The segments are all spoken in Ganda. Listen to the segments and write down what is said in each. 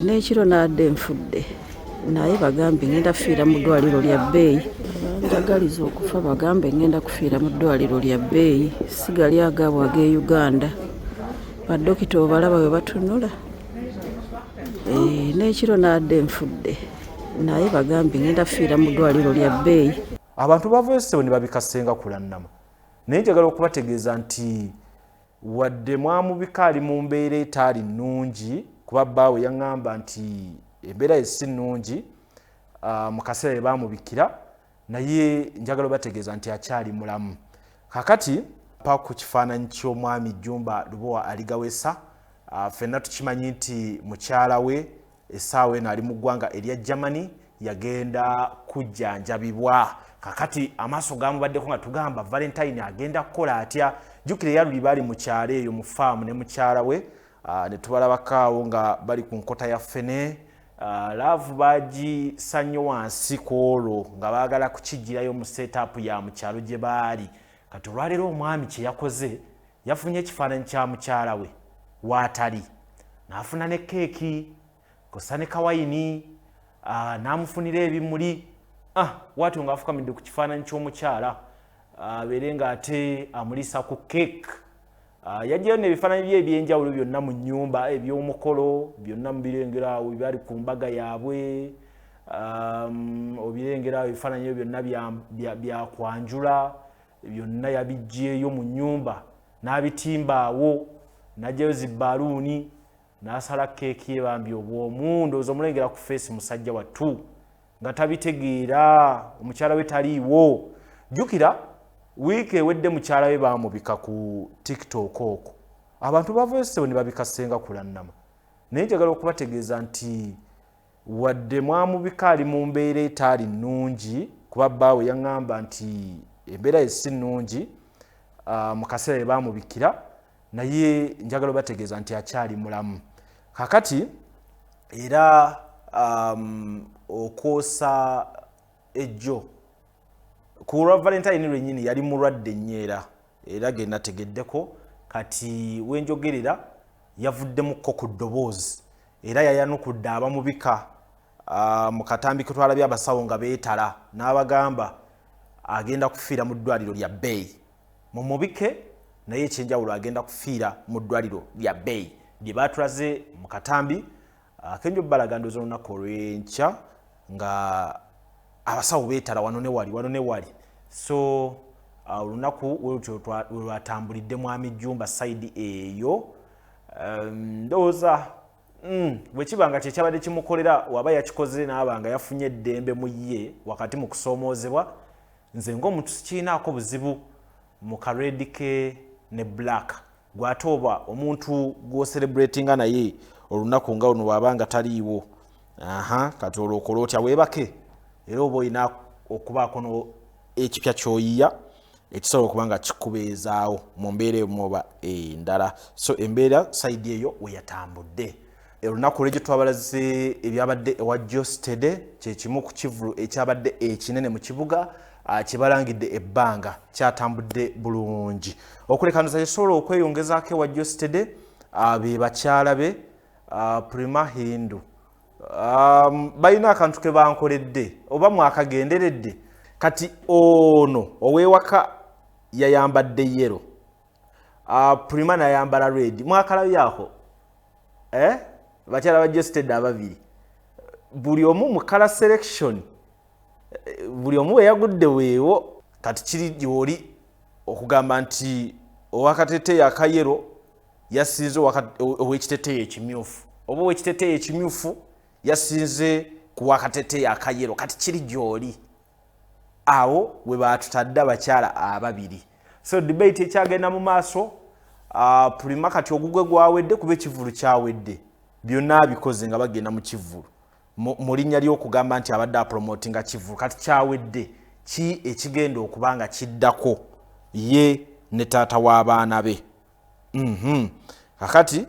N'ekiro nadde nfudde naye bagambe ngenda kufiira mu ddwaliro lya bbeeyi. Njagaliza okufa bagambe ngenda kufiira mu ddwaliro lya bbeeyi, sigali agaabwe ag'e Uganda. Baddokita obalaba bwe batunula. N'ekiro nadde nfudde naye bagambe ngenda kufiira mu ddwaliro lya bbeeyi. Abantu ba Voice ne babikasenga kulannama. Naye njagala okubategeeza nti wadde mwamubika ali mu mbeera etaali nnungi, kuba bbaawe yaŋŋamba nti embeera ye si nnungi mu kaseera bye baamubikira, naye njagala obategeeza nti akyali mulamu. Kakati pa ku kifaananyi ky'omwami Jumba Lubowa Aligawesa, ffenna tukimanyi nti mukyala we essaawa eno ali mu ggwanga erya Germany, yagenda kujjanjabibwa. Kakati amaaso gaamubaddeko nga tugamba Valentine agenda kukola atya. Jjukira yaluli baali mu kyalo eyo mu faamu ne mukyala we, ne tubalabakaawo nga bali ku nkota ya ffene. Laavu baagiisa nnyo wansi ku olwo nga baagala kukigirayo mu setup ya mu kyalo gye baali. Kati olwaleero omwami kye yakoze, yafunye ekifaananyi kya mukyala we waatali, n'afuna ne keeki kosa ne kawayini, n'amufunira ebimuli. Bw'atyo ng'afukamidde ku kifaananyi ky'omukyala abeere ng'ate amuliisa ku keeki. Yajjayo n'ebifaananyi bye ebyenjawulo byonna mu nnyumba, eby'omukolo byonna mubirengera awo byali ku mbaga yaabwe, obirengera ebifaananyi byonna bya kwanjula byonna yabiggyeyo mu nnyumba n'abitimba awo, n'aggyayo zibbaluuni n'asala keeki ye bambi obwomu. Ndowooza omulengera ku feesi musajja wattu nga tabitegeera, omukyala we taliiwo. Jjukira wiiki ewedde mukyala we baamubika ku TikTok okwo. Abantu ba Voice ne babikasenga kulannama. Naye njagala okubategeeza nti wadde mwamubika ali mu mbeera etaali nnungi, kuba bbaawe yaŋŋamba nti embeera ye si nnungi mu kaseera bye baamubikira, naye njagala obategeeza nti akyali mulamu. Kakati era okwosa ejjo ku lwa Valentine lwennyini yali mulwadde nnyo era ge nategeddeko. Kati wenjogerera yavuddemukko ku ddoboozi era yayanukudde abamubika mu katambi ke twalabye abasawo nga beetala, n'abagamba agenda kufiira mu ddwaliro lya bbeeyi. Mumubike naye ekyenjawulo agenda kufiira mu ddwaliro lya bbeeyi lye baatulaze mu katambi akenjo bbalaga ndowooza olunaku olw'enkya nga abasawo beetala wano ne wali. So olunaku olutyo lwatambulidde mwami Jumba sayidi eyo. Ndowooza bwe kiba nga kyekyabadde kimukolera waba yakikoze n'aba nga yafunye eddembe mu ye wakati mu kusoomoozebwa, nze ng'omuntu sikiinaako buzibu mu kareedi ke ne black. Gw'ate oba omuntu gw'ocelebratinga naye olunaku nga luno bw'aba nga taliiwo, kati olwo okola otya weebake, era oba olina okubaako ekipya ky'oyiya ekisobola okuba nga kikubeezaawo mu mbeera emuoba endala. So embeera sayidi eyo we yatambudde. Olunaku olw'egyo twabalaze ebyabadde ewa Jostede, kye kimu ku kivulu ekyabadde ekinene mu kibuga kye balangidde ebbanga kyatambudde bulungi. Okulekaniriza yesobola okweyongezaako ewa Jostede be bakyala be Prima Hindu. Balina akantu ke bankoledde oba mwakagenderedde. Kati ono ow'ewaka yayambadde yero, Prima n'ayambala red. Mwakalabyako bakyala ba Jostede ababiri, buli omu mu color selection, buli omu we yagudde weewo. Kati kiri gy'oli okugamba nti owakateteeyi akayero yasinze ow'ekiteteeyi ekimyufu, oba ow'ekiteteeyi ekimyufu yasinze ku wakateteeyi akayero. Kati kiri gy'oli awo we baatutadde abakyala ababiri. So debate ekyagenda mu maaso, Prima kati ogugwe gwawedde kuba ekivulu kyawedde, byonna abikoze nga bagenda mu kivulu mu linnya ly'okugamba nti abadde apromotinga kivulu. Kati kyawedde, ki ekigenda okuba nga kiddako ye ne taata w'abaana be? Kakati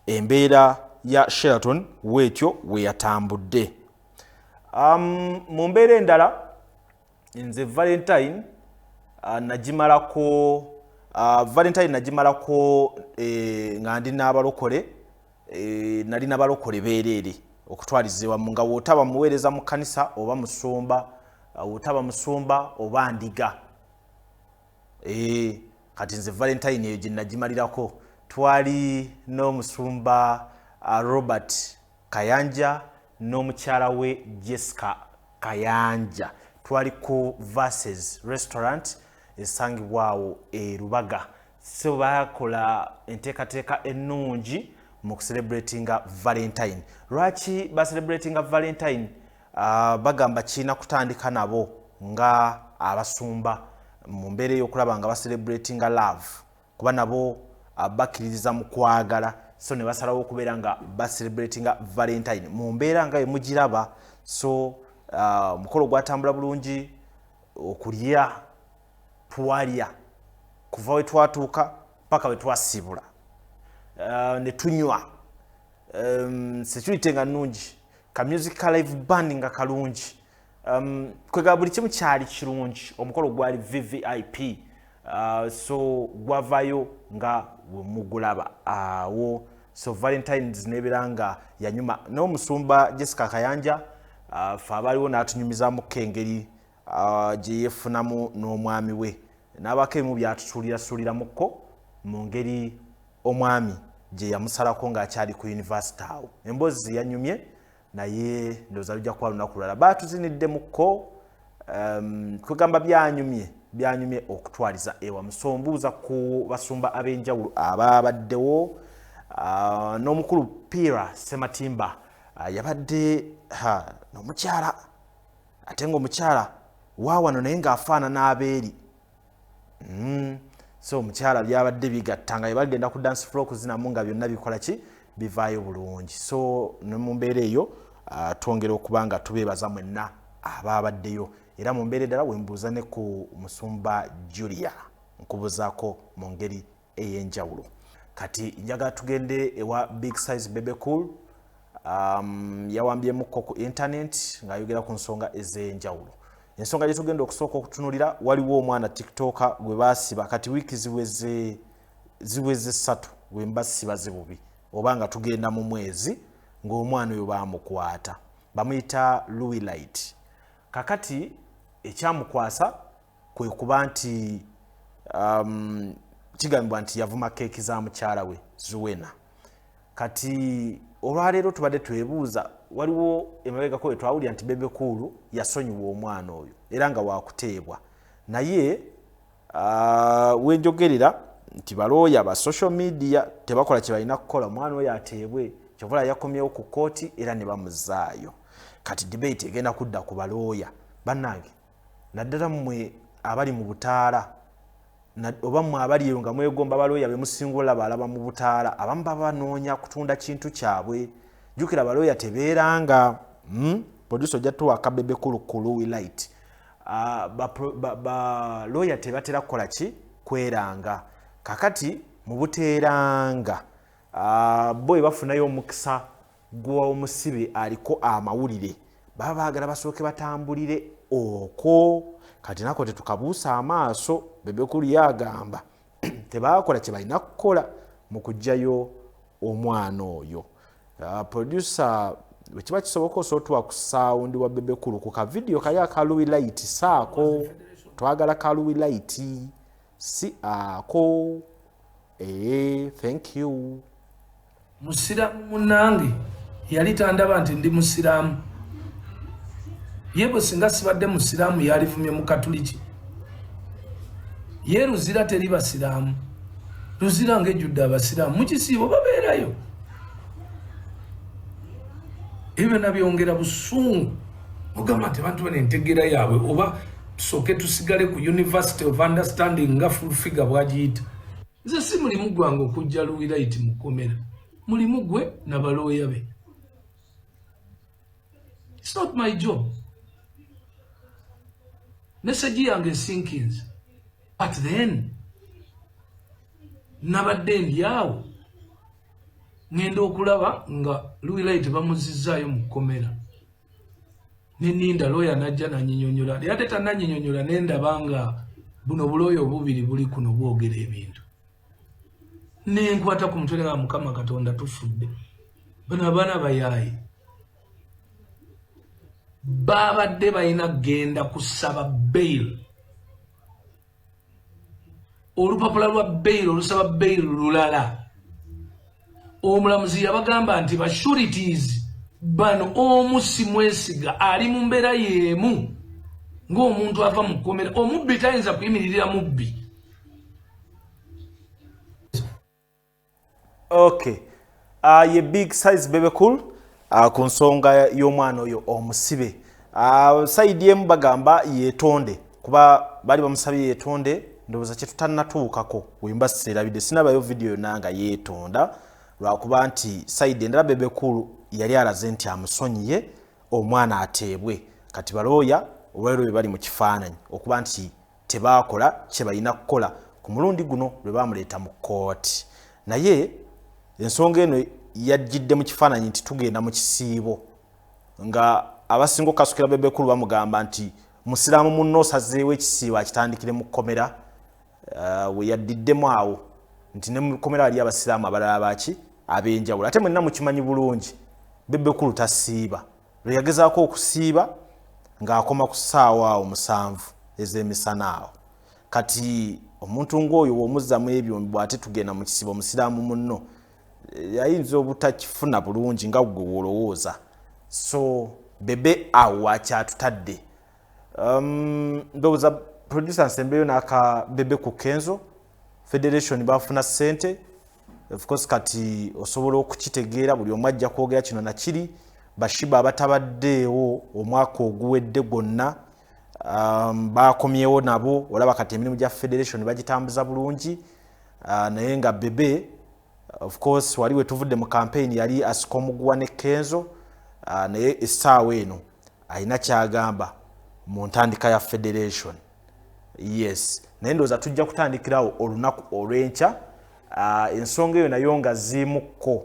embeera ya Sheraton weetyo we yatambudde. Mu mbeera endala nze Valentine nagimalako nga ndi n'abalokole nali n'abalokole beereere okutwaliza ewamu nga wootaba muweereza mu kkanisa oba musumba wootaba musumba oba ndiga kati nze valentine eyo gye nagimalirako twali n'omusumba Robert Kayanja n'omukyala we Jessica Kayanja twali ku Verses restaurant esangibwawo e Rubaga so bakola enteekateeka ennungi mu kucelebratinga Valentine. Lwaki bacelebratinga Valentine? Bagamba kiina kutandika nabo nga abasumba mu mbeera y'okulaba nga bacelebratinga love kuba nabo bakkiririza mu kwagala so ne basalawo okubeera nga bacelebratinga Valentine mu mbeera nga emugiraba so mukolo gwatambula bulungi okulya twalya kuva we twatuuka paka we twasibula ne tunywa security nga nnungi ka music live band nga kalungi kwega buli kimu kyali kirungi omukolo gwali VVIP so gwavayo nga mugulaba awo so Valentines nebiranga yanyuma n'omusumba Jessica Kayanja fe abaliwo n'atunyumiza mu kengeri gye yeefunamu n'omwami we n'abako ebimu byatusuuliramuko mu ngeri omwami gye yamusalako ng'akyali ku university awo emboozi yanyumye naye ndowooza lujja kuba lunaku lulala baatuziniddemuko kwegamba byanyumye okutwaliza ewa musombuuza ku basumba ab'enjawulo ababaddewo n'omukulu Pira Sematimba yabadde n'omukyala ate ng'omukyala waawano naye ng'afaanana abeeri so omukyala byabadde bigatta nga bagenda ku dance floor okuzinamu nga byonna bikola ki bivaayo bulungi so ne mu mbeera eyo twongera okuba nga tubeebaza mwenna ababaddeyo era mu mbeera eddala wembuuza ne ku musumba Julia nkubuzaako mu ngeri ey'enjawulo kati njagala tugende ewa Big Size Bebe Cool yawambyemukko ku internet ng'ayogera ku nsonga ez'enjawulo ensonga gye tugenda okusooka okutunulira waliwo omwana TikToker gwe baasiba kati wiiki ziweze 3 gwe mbasiba zibubi oba nga tugenda mu mwezi ng'omwana oyo baamukwata bamuyita Louis Light kakati ekyamukwasa kwe kuba nti kigambibwa nti yavuma keeki za mukyala we Zuwena kati olwaleero tubadde twebuuza waliwo emabegako we twawulira nti Bebe Cool yasonyiwa omwana oyo era nga waakuteebwa naye wenjogerera nti balooya ba social media tebakola kye balina kukola omwana oyo ateebwe kyovula yakomyewo ku kooti era ne bamuzaayo kati debate egenda kudda ku balooya bannange naddala mmwe abali mu butaala oba mmwe abali eyo nga mwegomba balooya be musingula balaba mu butaala abamu baba banoonya kutunda kintu kyabwe jjukira balooya tebeeranga producer ojja tuwaaka Bebe Cool ku Louis Light balooya tebatera kukola ki kweranga kakati mu buteeranga bo bafunayo omukisa gw'omusibe aliko amawulire baba baagala basooke batambulire okwo kati nako tetukabuusa amaaso Bebe Cool yagamba tebakola kye balina kukola mu kuggyayo omwana oyo producer wekiba kisoboka osootuwa ku sound wa Bebe Cool ku ka video kali aka Louis Light saako twagala ka Louis Light si ako thank you musiramu munange yali tandaba nti ndi musiramu yebo singa sibadde musiramu yalivumye mu katuliki ye Luzira teri basiramu Luzira ng'ejjudde abasiramu mukisiibo babeerayo ebyo nabyongera busungu mugamba nti abantu bano entegeera yaabwe oba tusooke tusigale ku University of Understanding nga full figure bwagiyita nze si mulimu gwange okujja Louis Light mu kkomera mulimu gwe n'abalooya be. It's not my job. Message yange sinkins. But then nabadde ndyawo ngenda okulaba nga Louis Light bamuzizaayo mu kkomera neninda looya najja nanyinyonyola ate tananyinyonyola nendaba nga buno bulooya obubiri buli kuno bwogera ebintu nenkwata ku mutwe nga Mukama Katonda tufudde bano abaana bayaayi babadde balina genda kusaba bail. Olupapula lwa bail olusaba bail lulala. Omulamuzi yabagamba nti ba sureties bano omu si mwesiga ali mu mbeera yeemu ng'omuntu ava mu kkomera. Omubbi tayinza kuyimiririra mubbi. Okay. Ye big size Bebe Cool ku nsonga y'omwana oyo omusibe. Saidi emu bagamba yeetonde kuba bali bamusabye yeetonde ndowooza kye tutannatuukako wemba sirabidde sinabayo video yonna nga yeetonda lwakuba nti Saidi endala Bebe Cool yali alaze nti amusonyiye omwana ateebwe kati balooya olwaliro bye bali mu kifaananyi okuba nti tebaakola kye balina kukola ku mulundi guno lwe baamuleeta mu kkooti. Naye ensonga eno yajjidde mu kifaananyi nti tugenda mu kisiibo nga abasinga okukasukira Bebe Cool bamugamba nti musiraamu munno osazeewo ekisiibo akitandikire mu kkomera. We yaddiddemu awo nti ne mu kkomera wali abasiraamu abalala baki ab'enjawulo. Ate mwenna mukimanyi bulungi Bebe Cool tasiiba. Lwe yagezaako okusiiba ng'akoma ku ssaawa awo 7 ez'emisana awo. Kati omuntu ng'oyo bw'omuzzamu ebyo bw'ate tugenda mu kisiibo musiraamu munno yayinza obutakifuna bulungi nga gwe wolowooza. So Bebe awo wakyatutadde. Ndowooza producer Nsembeyo n'aka Bebe ku Kenzo Federation bafuna ssente. Of course kati osobola okukitegeera buli omu ajja kwogera kino na kiri bashiba abatabaddeewo omwaka oguwedde gwonna bakomyewo nabo olaba kati emirimu gya Federation bagitambuza bulungi. Naye nga Bebe of course waliwe tuvudde mu campaign yali asika omuguwa ne Kenzo. Naye essaawa eno alina kyagamba mu ntandika ya Federation. Yes, naye ndowooza tujja kutandikirawo olunaku olw'enkya. Ensonga eyo nayo nga ziimukko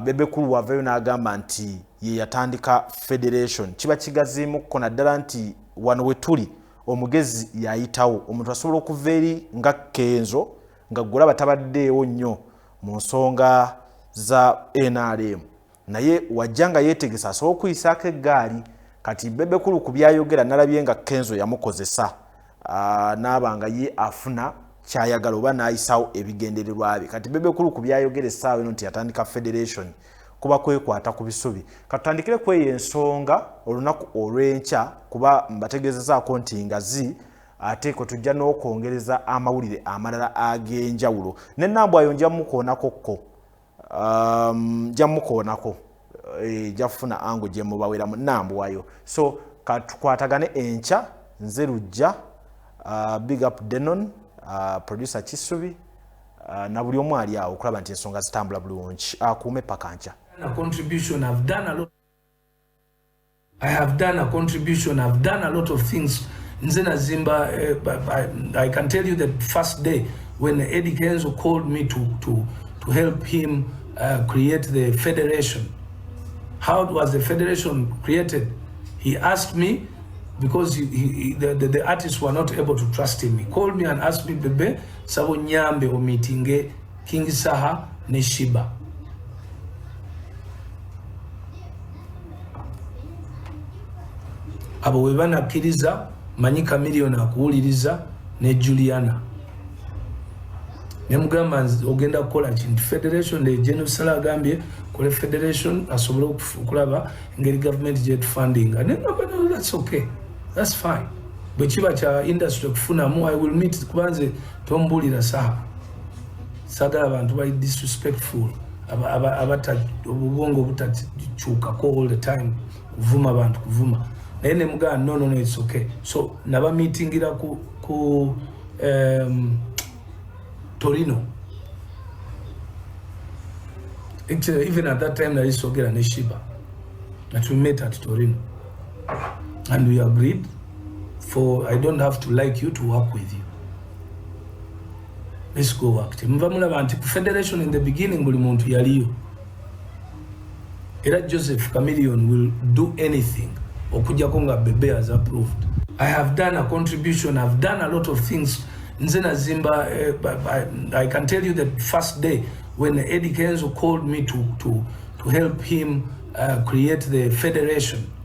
Bebe Cool wavayo n'agamba nti ye yatandika Federation. Kiba kigaziimukko naddala nti wano we tuli omugezi yayitawo omuntu asobola okuva eri nga Kenzo nga ggola batabaddeewo nnyo mu nsonga za NRM. Naye wajja nga yeetegesa asobola okuyisaako eggaali. Kati Bebe Cool ku byayogera nalabye nga Kenzo yamukozesa n'abanga ye afuna kyayagala oba n'ayisaawo ebigendererwa bye. Kati Bebe Cool ku byayogera essaawa eno nti yatandika Federation kuba kwekwata ku bisubi. Katutandikire ku eyo ensonga olunaku olw'enkya kuba mbategeezezaako nti ngazi ate ko tujja n'okwongereza amawulire amalala ag'enjawulo. Ne Nambwayo nja mukoonakokko. Jamukoonako jafuna ango gye mubawera mu Nambwayo. So katukwatagane enkya nze Lujja, big up Denon, producer Kisubi na buli omu ali awo okulaba nti ensonga zitambula bulungi. Akuume paka nkya. A contribution, I've done a lot. I have done a contribution, I've done a lot of things. Nzena Zimba, I can tell you the first day when Eddie Kenzo called me to help him create the Federation. How was the Federation created? He asked me because the artists were not able to trust him. He called me and asked me, Bebe, sabo nyambe o meetinge King Saha ne Shiba. Abo webana kiriza Manyika Million akuwuliriza ne Juliana. Nemugamba ogenda kukola kintu Federation the General Sala agambye kole Federation asobola okulaba ngeri government jet funding. And no, that's okay. That's fine. But chiba cha industry kufuna mu I will meet kubanze tombulira saha. Sagala abantu bali disrespectful. Abata obubongo butachuka ko all the time. Kuvuma abantu kuvuma. Naye muga no it's okay. So naba meeting ira ku Torino. Actually, even at that time, there is Sogera and Shiba that we met at Torino. And we agreed for I don't have to like you to work with you. Let's go work. Federation in the beginning, Bulimuntu Yaliyo. Era Joseph Chameleon will do anything. Okujakonga Bebe has approved. I have done a contribution, I've done a lot of things. Nzena Zimba, I can tell you the first day when Eddie Kenzo called me to help him create the Federation.